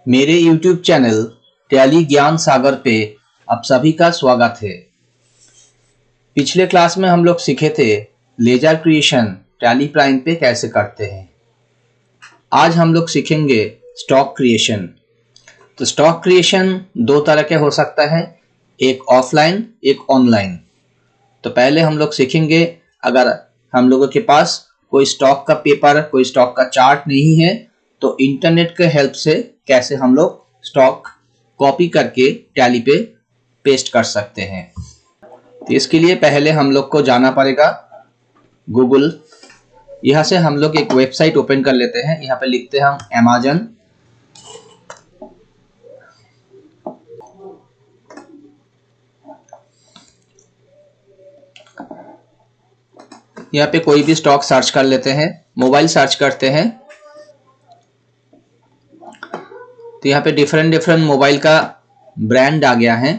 मेरे YouTube channel tally ज्ञान सागर पे आप सभी का स्वागत है। पिछले क्लास में हम लोग सीखे थे लेजर क्रिएशन टैली प्राइम पे कैसे करते हैं। आज हम लोग सीखेंगे स्टॉक क्रिएशन। तो स्टॉक क्रिएशन दो तरह के हो सकता है, एक ऑफलाइन एक ऑनलाइन। तो पहले हम लोग सीखेंगे, अगर हम लोगों के पास कोई स्टॉक का पेपर, कोई स्टॉक का चार्ट नहीं है तो इंटरनेट के हेल्प से कैसे हम लोग स्टॉक कॉपी करके टैली पे पेस्ट कर सकते हैं। तो इसके लिए पहले हम लोग को जाना पड़ेगा गूगल। यहाँ से हम लोग एक वेबसाइट ओपन कर लेते हैं। यहाँ पे लिखते हैं हम अमेज़न। यहाँ पे कोई भी स्टॉक सर्च कर लेते हैं, मोबाइल सर्च करते हैं। तो यहाँ पे डिफरेंट मोबाइल का ब्रांड आ गया है।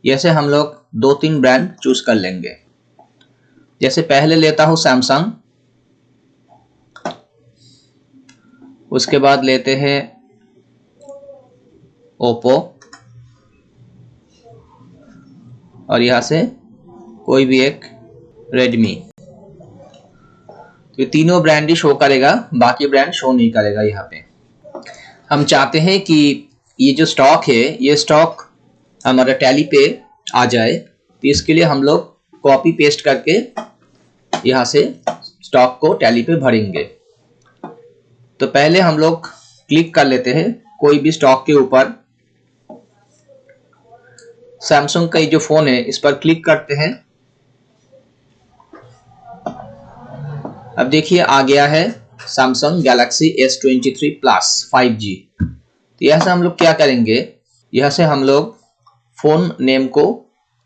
जैसे हम लोग 2-3 ब्रांड चूज कर लेंगे। जैसे पहले लेता हूँ सैमसंग, उसके बाद लेते हैं ओप्पो, और यहाँ से कोई भी एक रेडमी। तो ये तीनों ब्रांड ही शो करेगा, बाकी ब्रांड शो नहीं करेगा। यहाँ पे हम चाहते हैं कि ये जो स्टॉक है ये स्टॉक हमारा टैली पे आ जाए। तो इसके लिए हम लोग कॉपी पेस्ट करके यहाँ से स्टॉक को टैली पे भरेंगे। तो पहले हम लोग क्लिक कर लेते हैं कोई भी स्टॉक के ऊपर। सैमसंग का ये जो फोन है इस पर क्लिक करते हैं। अब देखिए आ गया है Samsung Galaxy S23 plus 5G। तो यहाँ से हम लोग क्या करेंगे, यहाँ से हम लोग फोन नेम को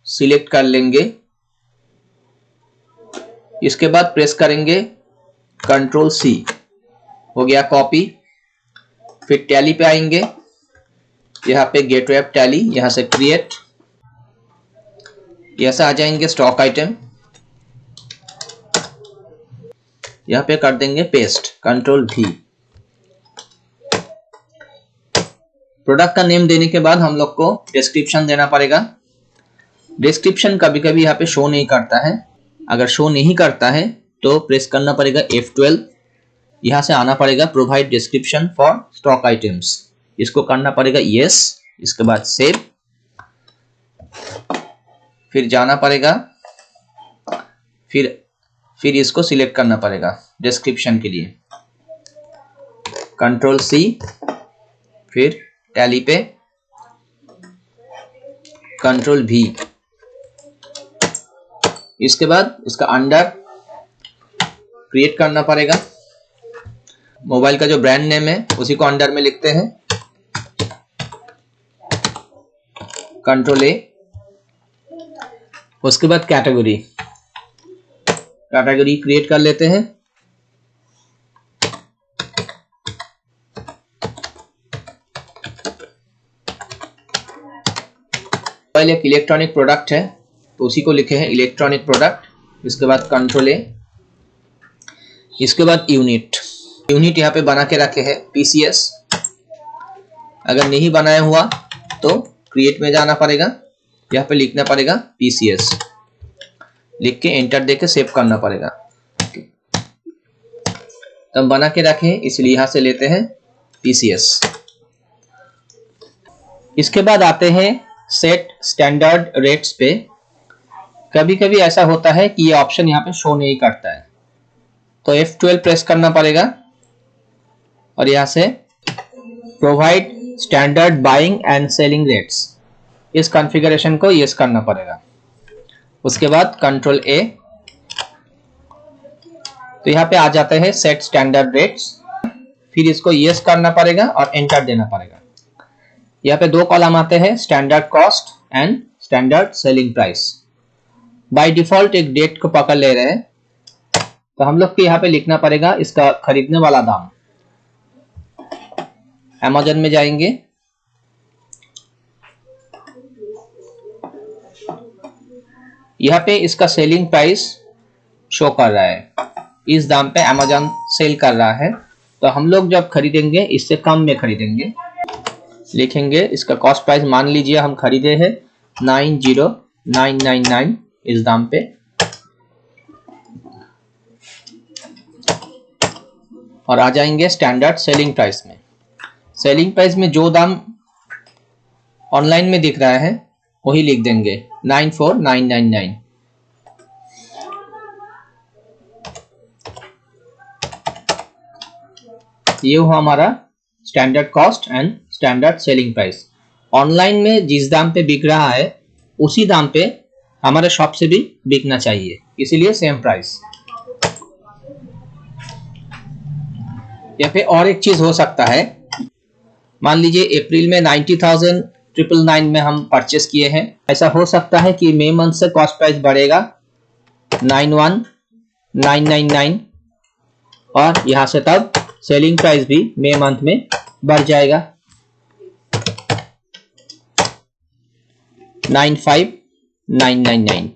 सिलेक्ट कर लेंगे। इसके बाद प्रेस करेंगे Ctrl+C, हो गया कॉपी। फिर टैली पे आएंगे, यहाँ पे गेटवे ऑफ टैली, यहाँ से क्रिएट, यहाँ से आ जाएंगे स्टॉक आइटम, यहाँ पे कर देंगे पेस्ट, Ctrl+V। प्रोडक्ट का नेम देने के बाद हम लोग को डिस्क्रिप्शन देना पड़ेगा। डिस्क्रिप्शन कभी कभी यहाँ पे शो नहीं करता है। अगर शो नहीं करता है तो प्रेस करना पड़ेगा F12। यहाँ से आना पड़ेगा provide description for stock items, इसको करना पड़ेगा यस। इसके बाद सेव, फिर जाना पड़ेगा, फिर इसको सिलेक्ट करना पड़ेगा डिस्क्रिप्शन के लिए, Ctrl+C, फिर टैली पे Ctrl+V। इसके बाद इसका अंडर क्रिएट करना पड़ेगा। मोबाइल का जो ब्रांड नेम है उसी को अंडर में लिखते हैं, Ctrl+A। उसके बाद कैटेगरी क्रिएट कर लेते हैं। मोबाइल एक इलेक्ट्रॉनिक प्रोडक्ट है तो उसी को लिखे हैं इलेक्ट्रॉनिक प्रोडक्ट। इसके बाद Ctrl+A, इसके बाद यूनिट यहाँ पे बना के रखे हैं PCS। अगर नहीं बनाया हुआ तो क्रिएट में जाना पड़ेगा, यहाँ पे लिखना पड़ेगा PCS, लिख के एंटर देके सेव करना पड़ेगा। तब बना के रखे इसलिए यहाँ से लेते हैं PCS। इसके बाद आते हैं सेट स्टैंडर्ड रेट्स पे। कभी कभी ऐसा होता है कि ये ऑप्शन यहाँ पे शो नहीं करता है, तो F12 प्रेस करना पड़ेगा और यहाँ से provide standard buying and selling rates, इस कॉन्फ़िगरेशन को यस करना पड़ेगा। उसके बाद Ctrl+A, तो यहाँ पे आ जाते हैं सेट स्टैंडर्ड रेट्स। फिर इसको यस करना पड़ेगा और एंटर देना पड़ेगा। यहाँ पे 2 कॉलम आते हैं, standard cost and standard selling price. By default एक डेट को पकड़ ले रहे हैं, तो हम लोग को यहाँ पे लिखना पड़ेगा इसका खरीदने वाला दाम। अमेज़न में जाएंगे, यहाँ पे इसका सेलिंग प्राइस शो कर रहा है, इस दाम पे अमेज़न सेल कर रहा है। तो हम लोग जब खरीदेंगे इससे कम में खरीदेंगे। लिखेंगे इसका कॉस्ट प्राइस मान लीजिए हम खरीदे हैं 90999 इस दाम पे, और आ जाएंगे स्टैंडर्ड सेलिंग प्राइस में। सेलिंग प्राइस में जो दाम ऑनलाइन में दिख रहा है वही लिख देंगे 94999। ये हुआ हमारा standard cost and standard selling price. Online में जिस दाम पे बिक रहा है उसी दाम पे हमारे शॉप से भी बिकना चाहिए, इसीलिए सेम प्राइस। या फिर और एक चीज हो सकता है, मान लीजिए अप्रैल में 90,999 में हम परचेस किए हैं, ऐसा हो सकता है कि मई मंथ से कॉस्ट प्राइस बढ़ेगा 91,999 और यहां से तब सेलिंग प्राइस भी मई मंथ में बढ़ जाएगा 95,999।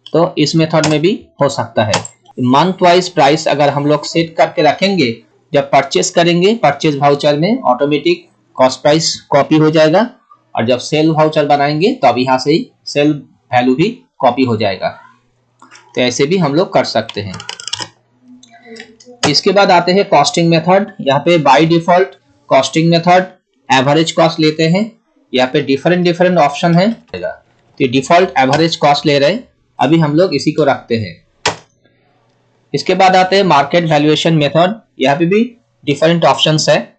तो इस मेथड में भी हो सकता है। मंथ वाइज प्राइस अगर हम लोग सेट करके रखेंगे, जब परचेस करेंगे परचेस वाउचर में ऑटोमेटिक कॉस्ट प्राइस कॉपी हो जाएगा, और जब सेल वाउचर बनाएंगे तो अब यहाँ से ही सेल वैल्यू भी कॉपी हो जाएगा। तो ऐसे भी हम लोग कर सकते हैं। इसके बाद आते हैं कॉस्टिंग मेथड। यहाँ पे by default costing method average cost लेते हैं। यहाँ पे डिफरेंट ऑप्शन है, तो डिफॉल्ट एवरेज कॉस्ट ले रहे हैं, अभी हम लोग इसी को रखते हैं। इसके बाद आते हैं मार्केट वैल्यूएशन मेथड। यहाँ पे भी डिफरेंट ऑप्शंस है,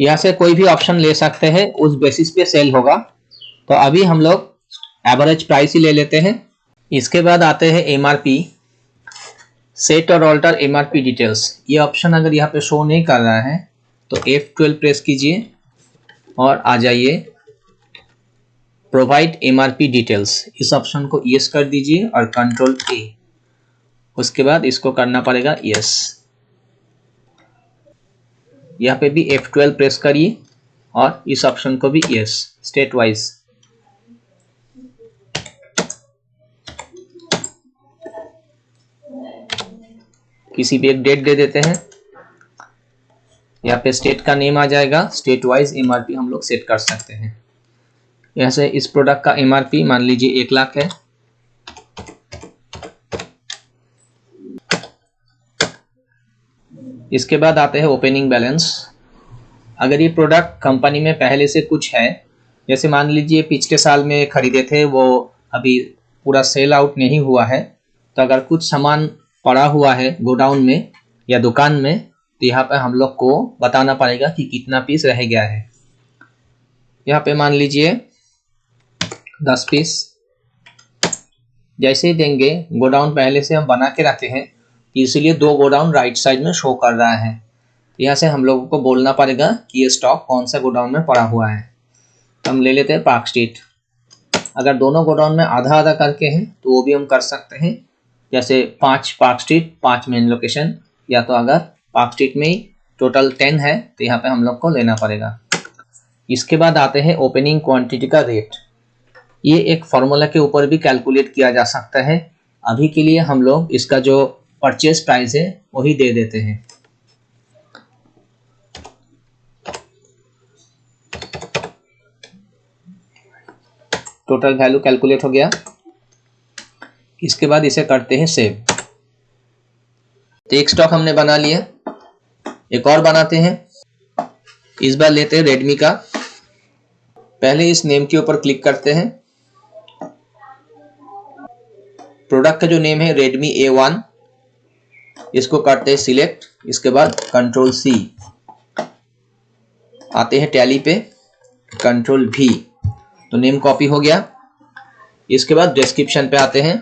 यहाँ से कोई भी ऑप्शन ले सकते हैं, उस बेसिस पे सेल होगा। तो अभी हम लोग एवरेज प्राइस ही ले लेते हैं। इसके बाद आते हैं एमआरपी, सेट और ऑल्टर एमआरपी डिटेल्स। ये ऑप्शन अगर यहाँ पे शो नहीं कर रहा है तो F12 प्रेस कीजिए और आ जाइए प्रोवाइड एमआरपी डिटेल्स, इस ऑप्शन को यस कर दीजिए और कंट्रोल A। उसके बाद इसको करना पड़ेगा यस। यहाँ पे भी F12 प्रेस करिए और इस ऑप्शन को भी यस, स्टेट वाइज। किसी भी एक डेट दे देते हैं, यहाँ पे स्टेट का नेम आ जाएगा, स्टेट वाइज एमआरपी हम लोग सेट कर सकते हैं। यहाँ से इस प्रोडक्ट का एमआरपी मान लीजिए 1 लाख है। इसके बाद आते हैं ओपनिंग बैलेंस। अगर ये प्रोडक्ट कंपनी में पहले से कुछ है, जैसे मान लीजिए पिछले साल में खरीदे थे, वो अभी पूरा सेल आउट नहीं हुआ है, तो अगर कुछ सामान पड़ा हुआ है गोडाउन में या दुकान में, तो यहाँ पे हम लोग को बताना पड़ेगा कि कितना पीस रह गया है। यहाँ पे मान लीजिए 10 पीस। जैसे ही देंगे, गोडाउन पहले से हम बना के रखे हैं, इसलिए 2 गोडाउन राइट साइड में शो कर रहा है। यहाँ से हम लोगों को बोलना पड़ेगा कि ये स्टॉक कौन सा गोडाउन में पड़ा हुआ है। हम ले लेते हैं पार्क स्ट्रीट। अगर दोनों गोडाउन में आधा आधा करके हैं तो वो भी हम कर सकते हैं, जैसे 5 पार्क स्ट्रीट 5 मेन लोकेशन, या तो अगर पार्क स्ट्रीट में ही टोटल 10 है तो यहाँ पे हम लोग को लेना पड़ेगा। इसके बाद आते हैं ओपनिंग क्वांटिटी का रेट। ये एक फॉर्मूला के ऊपर भी कैलकुलेट किया जा सकता है। अभी के लिए हम लोग इसका जो परचेस प्राइस है वही दे देते हैं। टोटल वैल्यू कैलकुलेट हो गया। इसके बाद इसे करते हैं सेव। तो एक स्टॉक हमने बना लिया, एक और बनाते हैं। इस बार लेते हैं रेडमी का। पहले इस नेम के ऊपर क्लिक करते हैं। प्रोडक्ट का जो नेम है रेडमी A1, इसको करते हैं सिलेक्ट। इसके बाद कंट्रोल C, आते हैं टैली पे, कंट्रोल V, तो नेम कॉपी हो गया। इसके बाद डिस्क्रिप्शन पे आते हैं।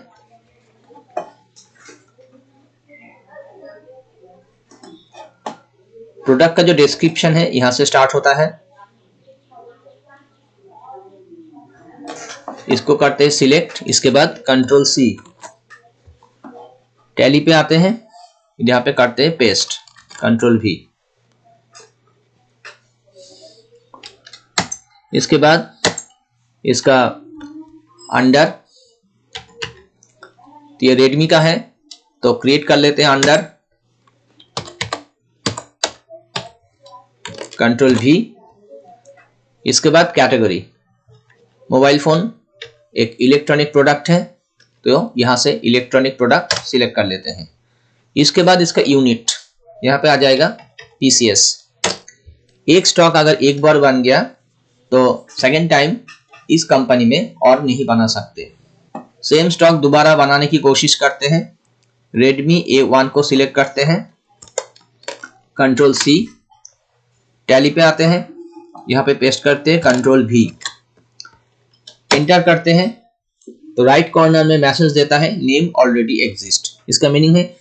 प्रोडक्ट का जो डिस्क्रिप्शन है यहां से स्टार्ट होता है, इसको करते हैं सिलेक्ट। इसके बाद कंट्रोल C, टैली पे आते हैं, यहाँ पे करते हैं पेस्ट, कंट्रोल V। इसके बाद इसका अंडर, ये रेडमी का है तो क्रिएट कर लेते हैं अंडर, कंट्रोल V। इसके बाद कैटेगरी, मोबाइल फोन एक इलेक्ट्रॉनिक प्रोडक्ट है तो यहाँ से इलेक्ट्रॉनिक प्रोडक्ट सिलेक्ट कर लेते हैं। इसके बाद इसका यूनिट यहाँ पे आ जाएगा पीसीएस। एक स्टॉक अगर एक बार बन गया तो सेकेंड टाइम इस कंपनी में और नहीं बना सकते। सेम स्टॉक दोबारा बनाने की कोशिश करते हैं। रेडमी A1 को सिलेक्ट करते हैं, कंट्रोल C, टैली पे आते हैं, यहाँ पे पेस्ट करते हैं, कंट्रोल V, एंटर करते हैं तो राइट कॉर्नर में मैसेज देता है नेम ऑलरेडी एग्जिस्ट। इसका मीनिंग है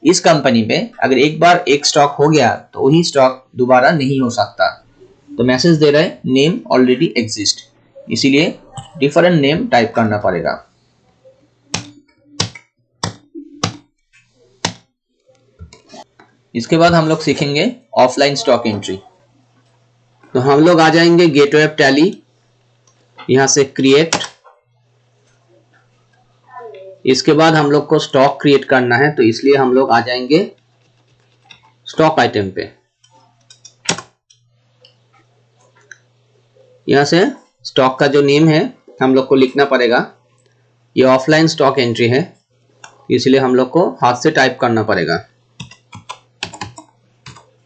इस कंपनी में अगर एक बार एक स्टॉक हो गया तो वही स्टॉक दोबारा नहीं हो सकता। तो मैसेज दे रहा है नेम ऑलरेडी एग्जिस्ट, इसीलिए डिफरेंट नेम टाइप करना पड़ेगा। इसके बाद हम लोग सीखेंगे ऑफलाइन स्टॉक एंट्री। तो हम लोग आ जाएंगे गेटवे ऑफ टैली, यहां से क्रिएट। इसके बाद हम लोग को स्टॉक क्रिएट करना है तो इसलिए हम लोग आ जाएंगे स्टॉक आइटम पे। यहां से स्टॉक का जो नेम है हम लोग को लिखना पड़ेगा। ये ऑफलाइन स्टॉक एंट्री है इसलिए हम लोग को हाथ से टाइप करना पड़ेगा।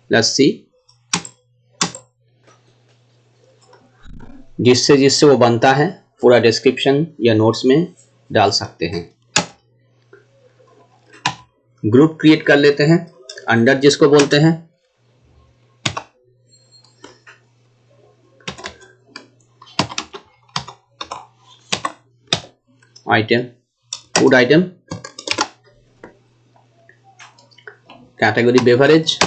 लस्सी, जिससे वो बनता है पूरा डिस्क्रिप्शन या नोट्स में डाल सकते हैं। ग्रुप क्रिएट कर लेते हैं, अंडर जिसको बोलते हैं। Item, food item, category beverage,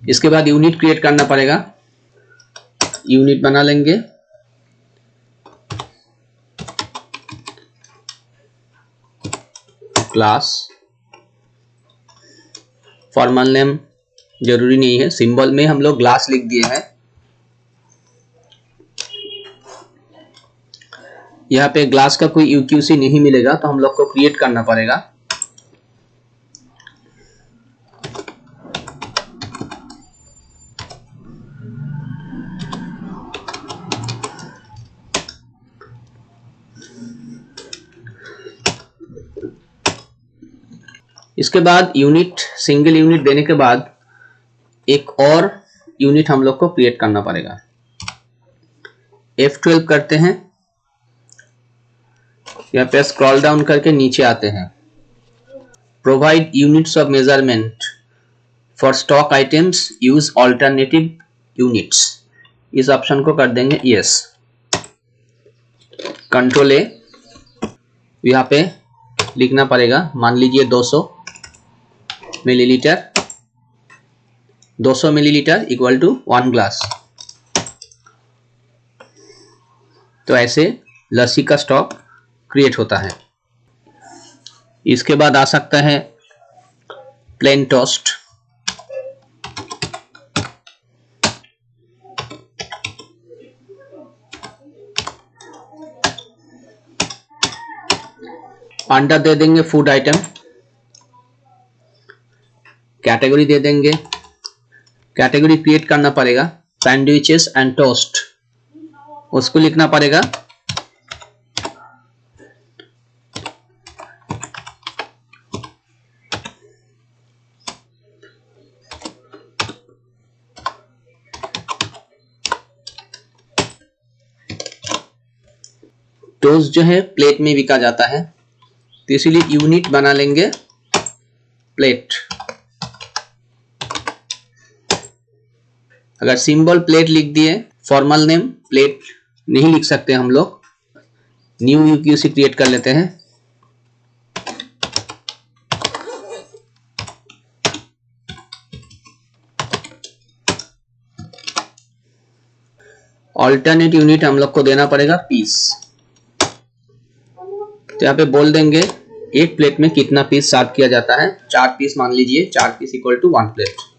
इसके बाद यूनिट क्रिएट करना पड़ेगा। यूनिट बना लेंगे, क्लास, फॉर्मल नेम जरूरी नहीं है, सिंबल में हम लोग ग्लास लिख दिए हैं। यहाँ पे ग्लास का कोई यूक्यूसी नहीं मिलेगा तो हम लोग को क्रिएट करना पड़ेगा। इसके बाद यूनिट, सिंगल यूनिट देने के बाद एक और यूनिट हम लोग को क्रिएट करना पड़ेगा। F12 करते हैं, यहाँ पे स्क्रॉल डाउन करके नीचे आते हैं। Provide units of measurement for stock items, use alternative units, इस ऑप्शन को कर देंगे यस। कंट्रोल A, यहाँ पे लिखना पड़ेगा, मान लीजिए 200 millilitre, 200 millilitre equal to 1 glass. तो ऐसे लस्सी का स्टॉक क्रिएट होता है। इसके बाद आ सकता है प्लेन टोस्ट, अंडर दे देंगे फूड आइटम, कैटेगरी दे देंगे। कैटेगरी क्रिएट करना पड़ेगा, सैंडविचेस एंड टोस्ट, उसको लिखना पड़ेगा। टोस्ट जो है प्लेट में बिका जाता है तो इसीलिए यूनिट बना लेंगे प्लेट। अगर सिंबल प्लेट लिख दिए, फॉर्मल नेम प्लेट नहीं लिख सकते हम लोग, न्यू यूक्यूसी क्रिएट कर लेते हैं। ऑल्टरनेट यूनिट हम लोग को देना पड़ेगा पीस। तो यहाँ पे बोल देंगे एक प्लेट में कितना पीस सर्व किया जाता है, 4 पीस मान लीजिए, 4 पीस इक्वल टू 1 प्लेट।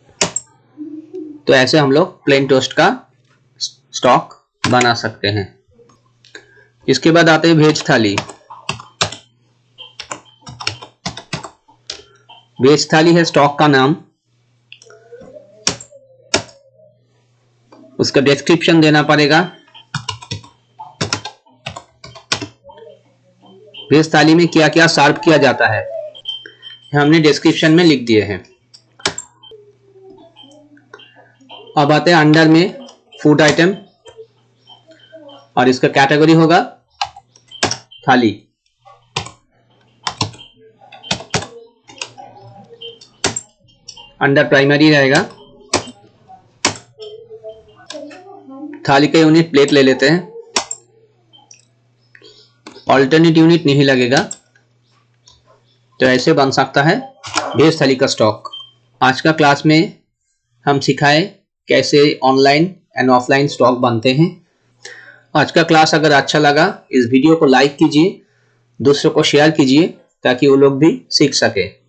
तो ऐसे हम लोग प्लेन टोस्ट का स्टॉक बना सकते हैं। इसके बाद आते हैं वेज थाली। वेज थाली है स्टॉक का नाम, उसका डिस्क्रिप्शन देना पड़ेगा। वेज थाली में क्या क्या सर्व किया जाता है हमने डिस्क्रिप्शन में लिख दिए हैं। अब आते हैं अंडर में फूड आइटम और इसका कैटेगरी होगा थाली। अंडर प्राइमरी रहेगा। थाली का यूनिट प्लेट ले लेते हैं, ऑल्टरनेट यूनिट नहीं लगेगा, तो ऐसे बन सकता है वेज थाली का स्टॉक। आज का क्लास में हम सिखाए कैसे ऑनलाइन एंड ऑफलाइन स्टॉक बनते हैं। आज का क्लास अगर अच्छा लगा इस वीडियो को लाइक कीजिए, दूसरों को शेयर कीजिए ताकि वो लोग भी सीख सके।